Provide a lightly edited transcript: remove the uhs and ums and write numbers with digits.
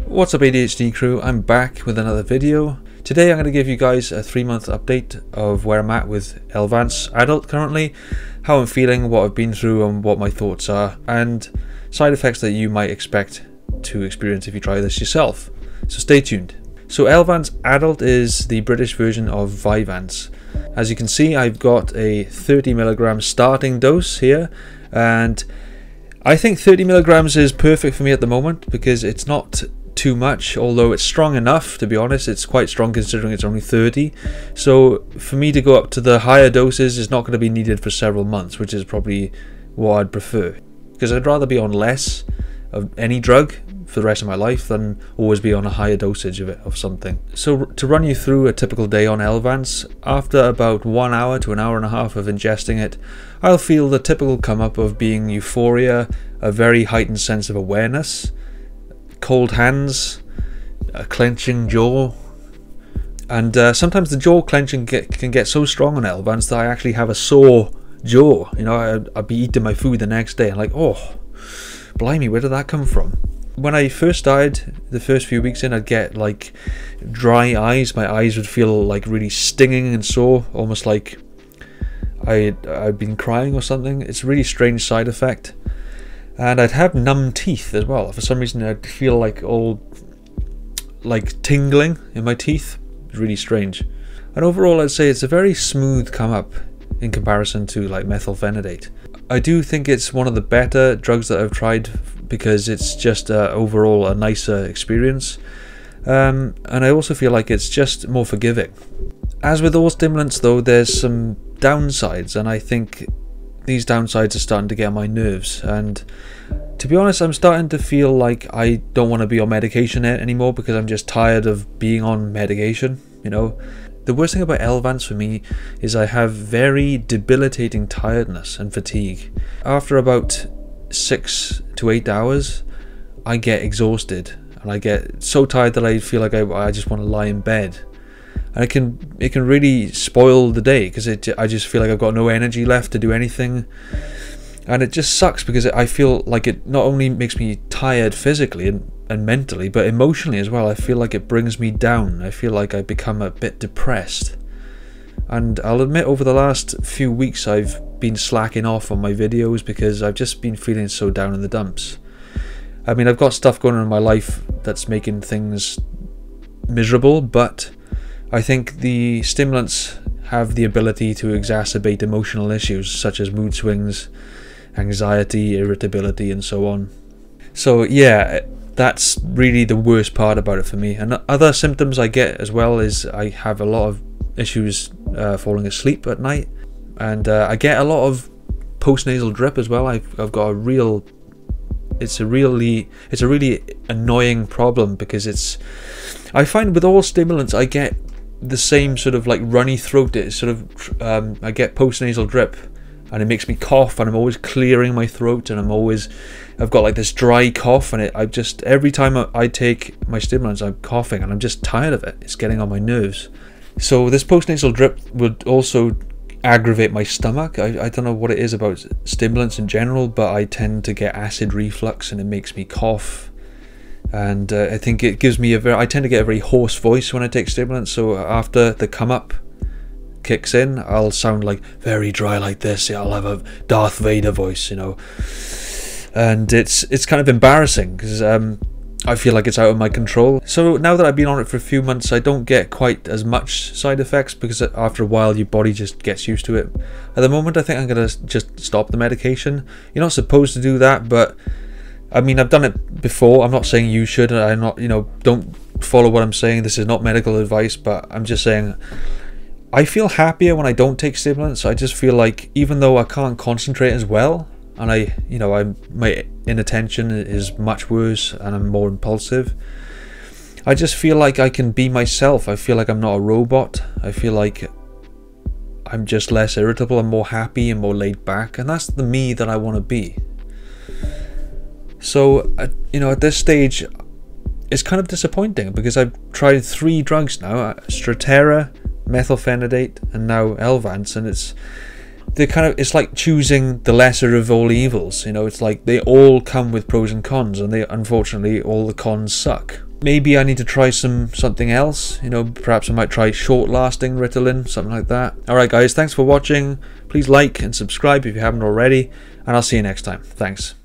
What's up ADHD crew, I'm back with another video. Today I'm going to give you guys a 3-month update of where I'm at with Elvanse Adult currently, how I'm feeling, what I've been through and what my thoughts are, and side effects that you might expect to experience if you try this yourself. So stay tuned. So Elvanse Adult is the British version of Vyvanse. As you can see, I've got a 30mg starting dose here, and I think 30mg is perfect for me at the moment because it's not too much, although it's strong enough. To be honest, it's quite strong considering it's only 30. So for me to go up to the higher doses is not going to be needed for several months, which is probably what I'd prefer, because I'd rather be on less of any drug for the rest of my life than always be on a higher dosage of something. So to run you through a typical day on Elvanse, after about 1 hour to an hour and a half of ingesting it, I'll feel the typical come up of being euphoria, a very heightened sense of awareness, cold hands, a clenching jaw, and sometimes the jaw clenching can get so strong on Elvanse that I actually have a sore jaw. You know, I'd be eating my food the next day and like, oh, blimey, where did that come from? When I first started, the first few weeks in, I'd get like dry eyes. My eyes would feel like really stinging and sore, almost like I'd been crying or something. It's a really strange side effect. And I'd have numb teeth as well. For some reason I'd feel like all like tingling in my teeth. It's really strange. And overall I'd say it's a very smooth come up in comparison to like methylphenidate. I do think it's one of the better drugs that I've tried because it's just overall a nicer experience. And I also feel like it's just more forgiving. As with all stimulants though, there's some downsides, and I think these downsides are starting to get on my nerves, and to be honest I'm starting to feel like I don't want to be on medication anymore because I'm just tired of being on medication, you know. The worst thing about Elvanse for me is I have very debilitating tiredness and fatigue. After about 6 to 8 hours I get exhausted and I get so tired that I feel like I just want to lie in bed. And it can really spoil the day because I just feel like I've got no energy left to do anything, and it just sucks because I feel like it not only makes me tired physically and mentally, but emotionally as well. I feel like it brings me down. I feel like I become a bit depressed, and I'll admit over the last few weeks I've been slacking off on my videos because I've just been feeling so down in the dumps. I mean, I've got stuff going on in my life that's making things miserable, but I think the stimulants have the ability to exacerbate emotional issues such as mood swings, anxiety, irritability, and so on. So yeah, that's really the worst part about it for me. And other symptoms I get as well is I have a lot of issues falling asleep at night, and I get a lot of postnasal drip as well. I've got a real, it's a really annoying problem because I find with all stimulants I get the same sort of like runny throat. It's sort of I get postnasal drip and it makes me cough, and I'm always clearing my throat, and I've got like this dry cough, and every time I take my stimulants I'm coughing, and I'm just tired of it. It's getting on my nerves. So this postnasal drip would also aggravate my stomach. I don't know what it is about stimulants in general, but I tend to get acid reflux and it makes me cough. And I think it gives me I tend to get a very hoarse voice when I take stimulants, so after the come up kicks in I'll sound like very dry like this. I'll have a Darth Vader voice, you know, and it's kind of embarrassing because I feel like it's out of my control. So now that I've been on it for a few months I don't get quite as much side effects because after a while your body just gets used to it. At the moment I think I'm gonna just stop the medication. You're not supposed to do that, but I mean, I've done it before. I'm not saying you should. I'm not, you know, don't follow what I'm saying. This is not medical advice, but I'm just saying I feel happier when I don't take stimulants. I just feel like even though I can't concentrate as well, and my inattention is much worse and I'm more impulsive, I just feel like I can be myself. I feel like I'm not a robot. I feel like I'm just less irritable. I'm more happy and more laid back, and that's the me that I want to be. So, you know, at this stage, it's kind of disappointing because I've tried 3 drugs now, Strattera, methylphenidate, and now Elvanse, and it's like choosing the lesser of all evils. You know, it's like they all come with pros and cons, and unfortunately all the cons suck. Maybe I need to try something else. You know, perhaps I might try short-lasting Ritalin, something like that. Alright guys, thanks for watching. Please like and subscribe if you haven't already, and I'll see you next time. Thanks.